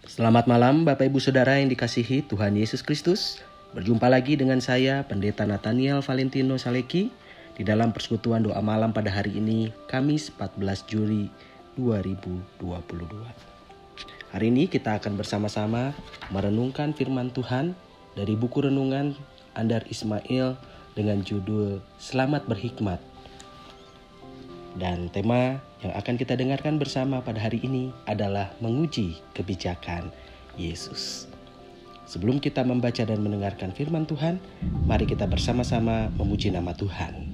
Selamat malam Bapak Ibu Saudara yang dikasihi Tuhan Yesus Kristus. Berjumpa lagi dengan saya Pendeta Nathaniel Valentino Saleki di dalam persekutuan doa malam pada hari ini, Kamis 14 Juli 2022. Hari ini kita akan bersama-sama merenungkan firman Tuhan dari buku renungan Andar Ismail dengan judul Selamat Berhikmat. Dan tema yang akan kita dengarkan bersama pada hari ini adalah menguji kebijakan Yesus. Sebelum kita membaca dan mendengarkan firman Tuhan, mari kita bersama-sama memuji nama Tuhan.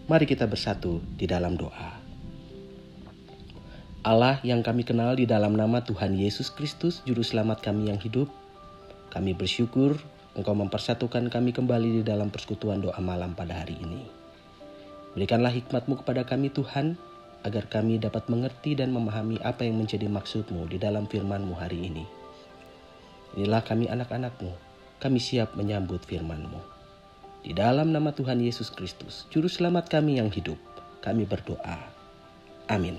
Mari kita bersatu di dalam doa. Allah yang kami kenal di dalam nama Tuhan Yesus Kristus, Juru Selamat kami yang hidup, kami bersyukur Engkau mempersatukan kami kembali di dalam persekutuan doa malam pada hari ini. Berikanlah hikmat-Mu kepada kami Tuhan, agar kami dapat mengerti dan memahami apa yang menjadi maksud-Mu di dalam firman-Mu hari ini. Inilah kami anak-anak-Mu, kami siap menyambut firman-Mu. Di dalam nama Tuhan Yesus Kristus, Juru Selamat kami yang hidup, kami berdoa. Amin.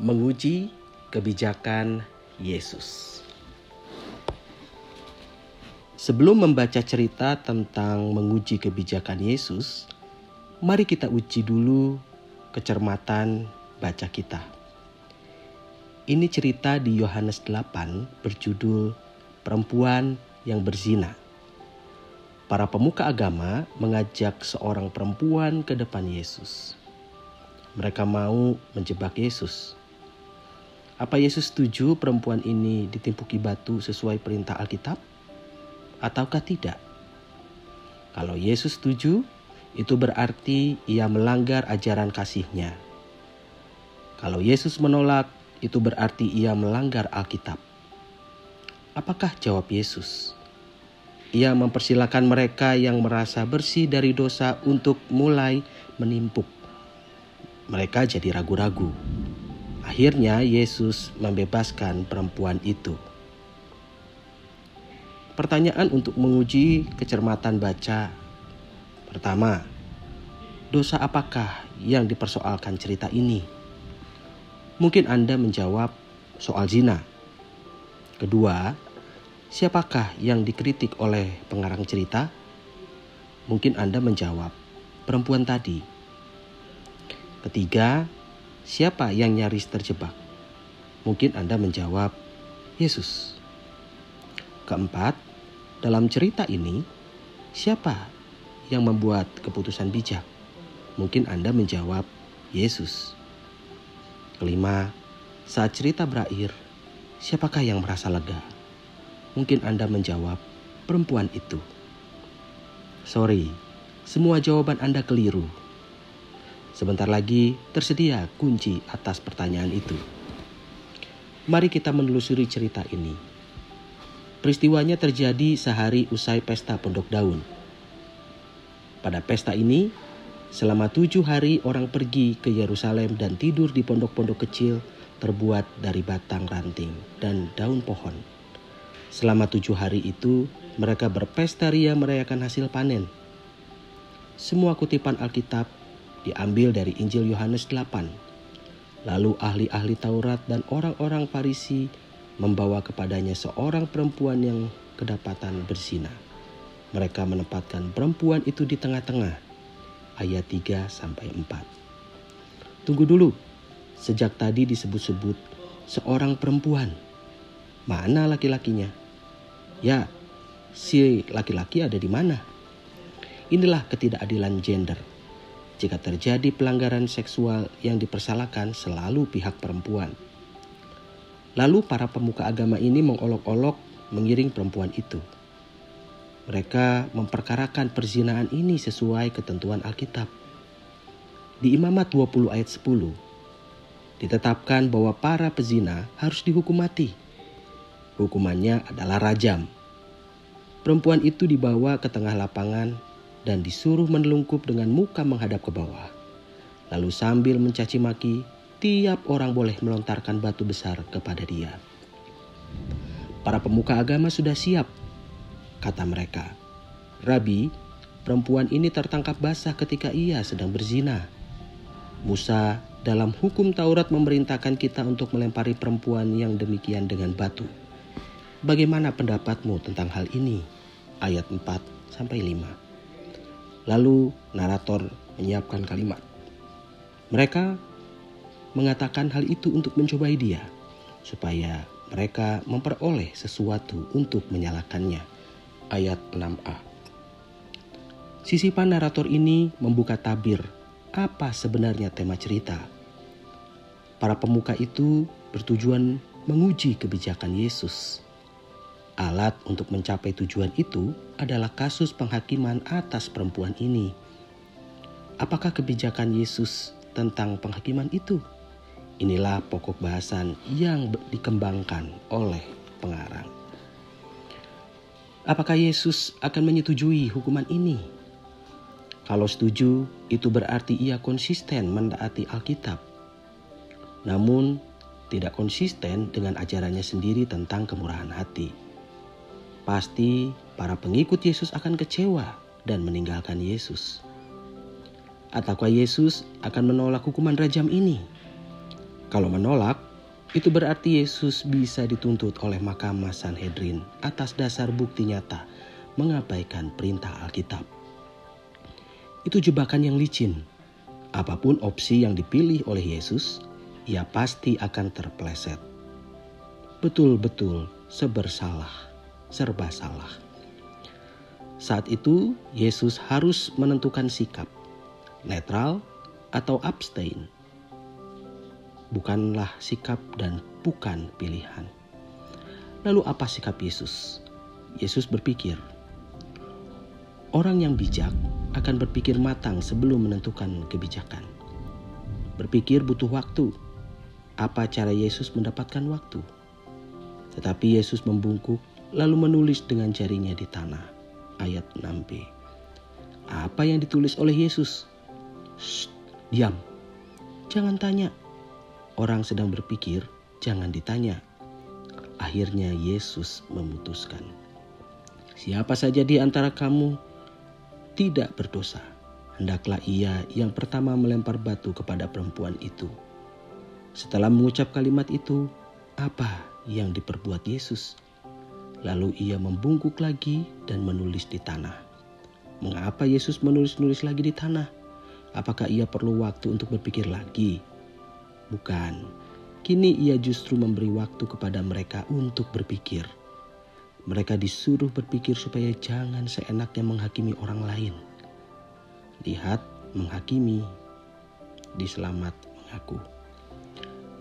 Menguji kebijakan Yesus. Sebelum membaca cerita tentang menguji kebijakan Yesus, mari kita uji dulu kecermatan baca kita. Ini cerita di Yohanes 8 berjudul Perempuan yang berzina. Para pemuka agama mengajak seorang perempuan ke depan Yesus. Mereka mau menjebak Yesus. Apa Yesus setuju perempuan ini ditimpuki batu sesuai perintah Alkitab? Ataukah tidak? Kalau Yesus setuju, itu berarti ia melanggar ajaran kasih-Nya. Kalau Yesus menolak, itu berarti ia melanggar Alkitab. Apakah jawab Yesus? Ia mempersilakan mereka yang merasa bersih dari dosa untuk mulai menimpuk. Mereka jadi ragu-ragu. Akhirnya Yesus membebaskan perempuan itu. Pertanyaan untuk menguji kecermatan baca. Pertama, dosa apakah yang dipersoalkan cerita ini? Mungkin Anda menjawab soal zina. Kedua, siapakah yang dikritik oleh pengarang cerita? Mungkin Anda menjawab, perempuan tadi. Ketiga, siapa yang nyaris terjebak? Mungkin Anda menjawab, Yesus. Keempat, dalam cerita ini, siapa yang membuat keputusan bijak? Mungkin Anda menjawab, Yesus. Kelima, saat cerita berakhir, siapakah yang merasa lega? Mungkin Anda menjawab, perempuan itu. Sorry, semua jawaban Anda keliru. Sebentar lagi tersedia kunci atas pertanyaan itu. Mari kita menelusuri cerita ini. Peristiwanya terjadi sehari usai pesta Pondok Daun. Pada pesta ini, selama 7 hari orang pergi ke Yerusalem dan tidur di pondok-pondok kecil terbuat dari batang ranting dan daun pohon. Selama 7 hari itu, mereka berpesta ria merayakan hasil panen. Semua kutipan Alkitab diambil dari Injil Yohanes 8. Lalu ahli-ahli Taurat dan orang-orang Farisi membawa kepadanya seorang perempuan yang kedapatan berzina. Mereka menempatkan perempuan itu di tengah-tengah. Ayat 3-4. Tunggu dulu. Sejak tadi disebut-sebut seorang perempuan. Mana laki-lakinya? Ya, si laki-laki ada di mana? Inilah ketidakadilan gender. jika terjadi pelanggaran seksual yang dipersalahkan selalu pihak perempuan. Lalu para pemuka agama ini mengolok-olok mengiring perempuan itu. Mereka memperkarakan perzinahan ini sesuai ketentuan Alkitab. Di Imamat 20 ayat 10, ditetapkan bahwa para pezina harus dihukum mati. Hukumannya adalah rajam. Perempuan itu dibawa ke tengah lapangan dan disuruh menelungkup dengan muka menghadap ke bawah. Lalu sambil mencaci maki, tiap orang boleh melontarkan batu besar kepada dia. Para pemuka agama sudah siap, kata mereka. Rabi, perempuan ini tertangkap basah ketika ia sedang berzina. Musa dalam hukum Taurat memerintahkan kita untuk melempari perempuan yang demikian dengan batu. Bagaimana pendapatmu tentang hal ini? Ayat 4-5. Lalu narator menyiapkan kalimat. Mereka mengatakan hal itu untuk mencobai dia, supaya mereka memperoleh sesuatu untuk menyalahkannya. Ayat 6a. Sisipan narator ini membuka tabir apa sebenarnya tema cerita. Para pemuka itu bertujuan menguji kebijakan Yesus. Alat untuk mencapai tujuan itu adalah kasus penghakiman atas perempuan ini. Apakah kebijakan Yesus tentang penghakiman itu? Inilah pokok bahasan yang dikembangkan oleh pengarang. Apakah Yesus akan menyetujui hukuman ini? Kalau setuju, itu berarti ia konsisten mentaati Alkitab. Namun, tidak konsisten dengan ajarannya sendiri tentang kemurahan hati. Pasti para pengikut Yesus akan kecewa dan meninggalkan Yesus. Ataukah Yesus akan menolak hukuman rajam ini? Kalau menolak, itu berarti Yesus bisa dituntut oleh Mahkamah Sanhedrin atas dasar bukti nyata mengabaikan perintah Alkitab. Itu jebakan yang licin. Apapun opsi yang dipilih oleh Yesus, ia pasti akan terpeleset. Betul-betul serba salah. Saat itu Yesus harus menentukan sikap, netral atau abstain. Bukanlah sikap dan bukan pilihan. Lalu apa sikap Yesus? Yesus berpikir. Orang yang bijak akan berpikir matang sebelum menentukan kebijakan. Berpikir butuh waktu. Apa cara Yesus mendapatkan waktu? Tetapi Yesus membungkuk lalu menulis dengan jarinya di tanah. Ayat 6b. Apa yang ditulis oleh Yesus? Shh, diam. Jangan tanya. Orang sedang berpikir, jangan ditanya. Akhirnya Yesus memutuskan. Siapa saja di antara kamu tidak berdosa, hendaklah ia yang pertama melempar batu kepada perempuan itu. Setelah mengucap kalimat itu, apa yang diperbuat Yesus? Lalu ia membungkuk lagi dan menulis di tanah. Mengapa Yesus menulis-nulis lagi di tanah? Apakah ia perlu waktu untuk berpikir lagi? Bukan. Kini ia justru memberi waktu kepada mereka untuk berpikir. Mereka disuruh berpikir supaya jangan seenaknya menghakimi orang lain. Lihat, menghakimi. Diselamat mengaku.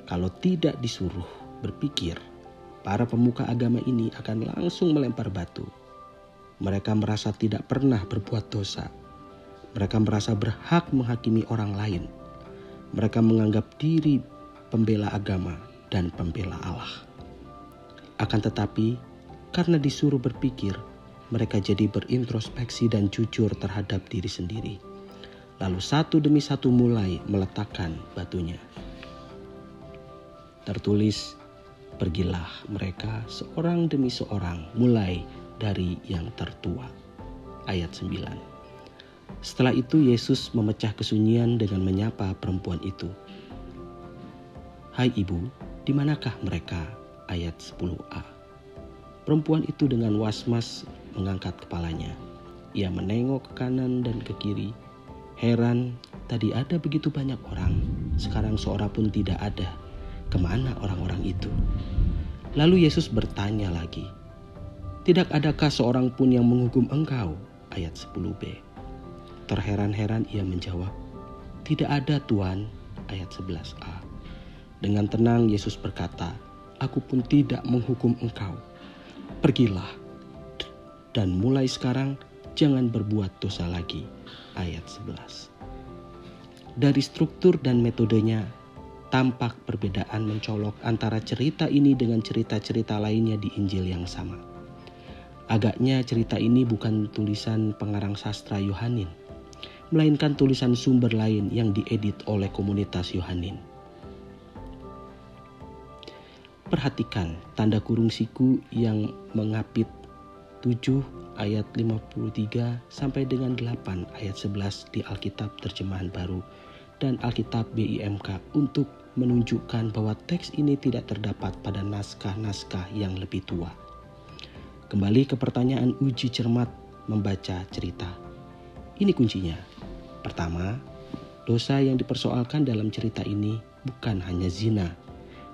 Kalau tidak disuruh berpikir, para pemuka agama ini akan langsung melempar batu. Mereka merasa tidak pernah berbuat dosa. Mereka merasa berhak menghakimi orang lain. Mereka menganggap diri pembela agama dan pembela Allah. Akan tetapi, karena disuruh berpikir, mereka jadi berintrospeksi dan jujur terhadap diri sendiri. Lalu satu demi satu mulai meletakkan batunya. Tertulis, pergilah mereka seorang demi seorang mulai dari yang tertua. Ayat 9. Setelah itu Yesus memecah kesunyian dengan menyapa perempuan itu. Hai ibu, di manakah mereka? Ayat 10a. Perempuan itu dengan was-was mengangkat kepalanya. Ia menengok ke kanan dan ke kiri. Heran, tadi ada begitu banyak orang, sekarang seorang pun tidak ada. Kemana orang-orang itu? Lalu Yesus bertanya lagi, tidak adakah seorang pun yang menghukum engkau? Ayat 10b. Terheran-heran ia menjawab, "Tidak ada, Tuan." Ayat 11a. Dengan tenang Yesus berkata, "Aku pun tidak menghukum engkau. Pergilah, dan mulai sekarang jangan berbuat dosa lagi." Ayat 11. Dari struktur dan metodenya, tampak perbedaan mencolok antara cerita ini dengan cerita-cerita lainnya di Injil yang sama. Agaknya cerita ini bukan tulisan pengarang sastra Yohanin, melainkan tulisan sumber lain yang diedit oleh komunitas Yohanin. Perhatikan tanda kurung siku yang mengapit 7 ayat 53 sampai dengan 8 ayat 11 di Alkitab Terjemahan Baru dan Alkitab BIMK untuk menunjukkan bahwa teks ini tidak terdapat pada naskah-naskah yang lebih tua. Kembali ke pertanyaan uji cermat membaca cerita. Ini kuncinya. Pertama, dosa yang dipersoalkan dalam cerita ini bukan hanya zina,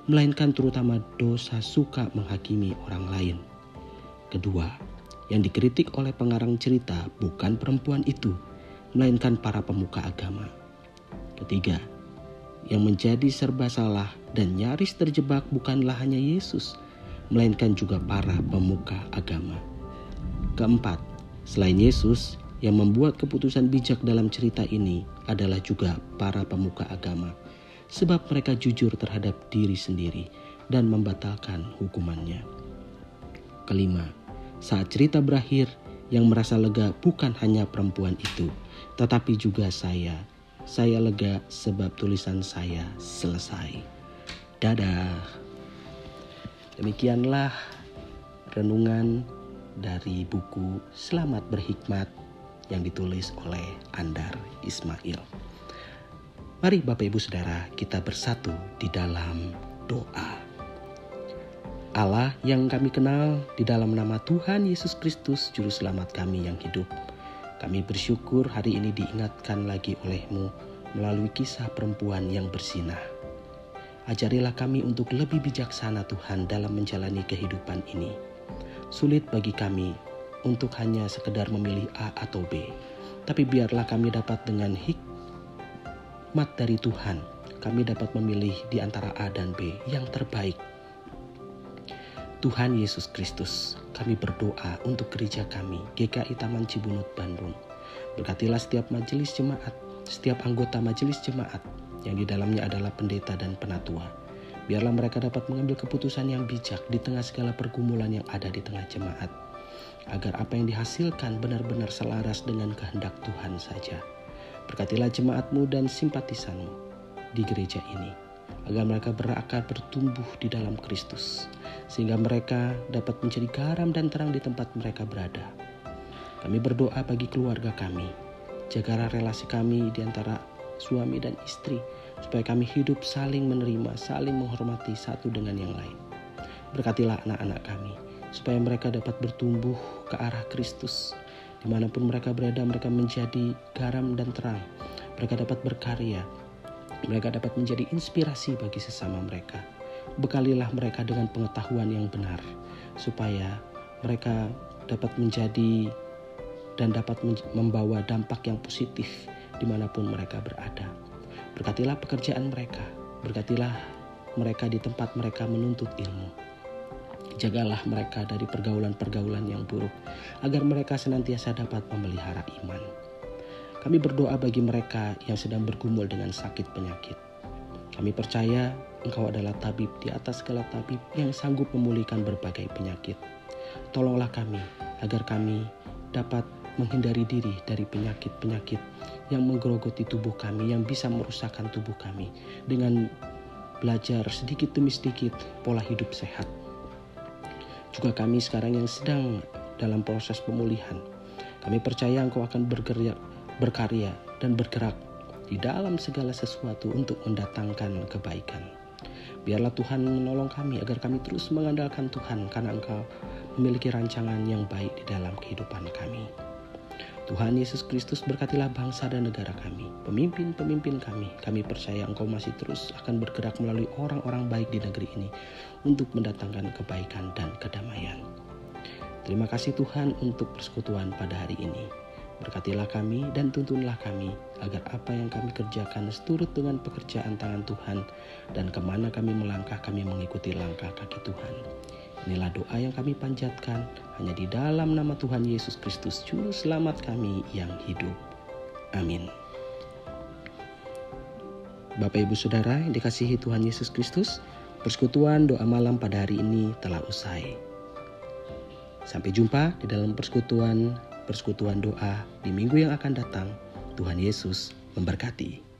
melainkan terutama dosa suka menghakimi orang lain. Kedua, yang dikritik oleh pengarang cerita bukan perempuan itu, melainkan para pemuka agama. Ketiga, yang menjadi serba salah dan nyaris terjebak bukanlah hanya Yesus, melainkan juga para pemuka agama. Keempat, selain Yesus, yang membuat keputusan bijak dalam cerita ini adalah juga para pemuka agama, sebab mereka jujur terhadap diri sendiri dan membatalkan hukumannya. Kelima, saat cerita berakhir, yang merasa lega bukan hanya perempuan itu, tetapi juga saya. Saya lega sebab tulisan saya selesai. Dadah. Demikianlah renungan dari buku Selamat Berhikmat yang ditulis oleh Andar Ismail. Mari Bapak Ibu Saudara, kita bersatu di dalam doa. Allah yang kami kenal, di dalam nama Tuhan Yesus Kristus, Juru Selamat kami yang hidup, kami bersyukur hari ini diingatkan lagi oleh-Mu melalui kisah perempuan yang berzinah. Ajarilah kami untuk lebih bijaksana Tuhan dalam menjalani kehidupan ini. Sulit bagi kami untuk hanya sekedar memilih A atau B, tapi biarlah kami dapat dengan hikmat dari Tuhan, kami dapat memilih di antara A dan B yang terbaik. Tuhan Yesus Kristus, kami berdoa untuk gereja kami, GKI Taman Cibunut, Bandung. Berkatilah setiap majelis jemaat, setiap anggota majelis jemaat yang di dalamnya adalah pendeta dan penatua. Biarlah mereka dapat mengambil keputusan yang bijak di tengah segala pergumulan yang ada di tengah jemaat, agar apa yang dihasilkan benar-benar selaras dengan kehendak Tuhan saja. Berkatilah jemaat-Mu dan simpatisan-Mu di gereja ini, agar mereka berakar bertumbuh di dalam Kristus, sehingga mereka dapat menjadi garam dan terang di tempat mereka berada. Kami berdoa bagi keluarga kami, jagalah relasi kami di antara suami dan istri, supaya kami hidup saling menerima, saling menghormati satu dengan yang lain. Berkatilah anak-anak kami, supaya mereka dapat bertumbuh ke arah Kristus. Dimanapun mereka berada, mereka menjadi garam dan terang. Mereka dapat berkarya, mereka dapat menjadi inspirasi bagi sesama mereka. Bekalilah mereka dengan pengetahuan yang benar, supaya mereka dapat menjadi dan dapat membawa dampak yang positif dimanapun mereka berada. Berkatilah pekerjaan mereka, berkatilah mereka di tempat mereka menuntut ilmu. Jagalah mereka dari pergaulan-pergaulan yang buruk, agar mereka senantiasa dapat memelihara iman. Kami berdoa bagi mereka yang sedang bergumul dengan sakit penyakit. Kami percaya Engkau adalah tabib di atas segala tabib yang sanggup memulihkan berbagai penyakit. Tolonglah kami agar kami dapat menghindari diri dari penyakit-penyakit yang menggerogoti tubuh kami, yang bisa merusakkan tubuh kami, dengan belajar sedikit demi sedikit pola hidup sehat. Juga kami sekarang yang sedang dalam proses pemulihan, kami percaya Engkau akan berkarya dan bergerak di dalam segala sesuatu untuk mendatangkan kebaikan. Biarlah Tuhan menolong kami agar kami terus mengandalkan Tuhan, karena Engkau memiliki rancangan yang baik di dalam kehidupan kami. Tuhan Yesus Kristus, berkatilah bangsa dan negara kami, pemimpin-pemimpin kami. Kami percaya Engkau masih terus akan bergerak melalui orang-orang baik di negeri ini untuk mendatangkan kebaikan dan kedamaian. Terima kasih Tuhan untuk persekutuan pada hari ini. Berkatilah kami dan tuntunlah kami, agar apa yang kami kerjakan seturut dengan pekerjaan tangan Tuhan, dan kemana kami melangkah kami mengikuti langkah kaki Tuhan. Inilah doa yang kami panjatkan hanya di dalam nama Tuhan Yesus Kristus, Juru Selamat kami yang hidup. Amin. Bapak Ibu Saudara yang dikasihi Tuhan Yesus Kristus, persekutuan doa malam pada hari ini telah usai. Sampai jumpa di dalam persekutuan doa di minggu yang akan datang. Tuhan Yesus memberkati.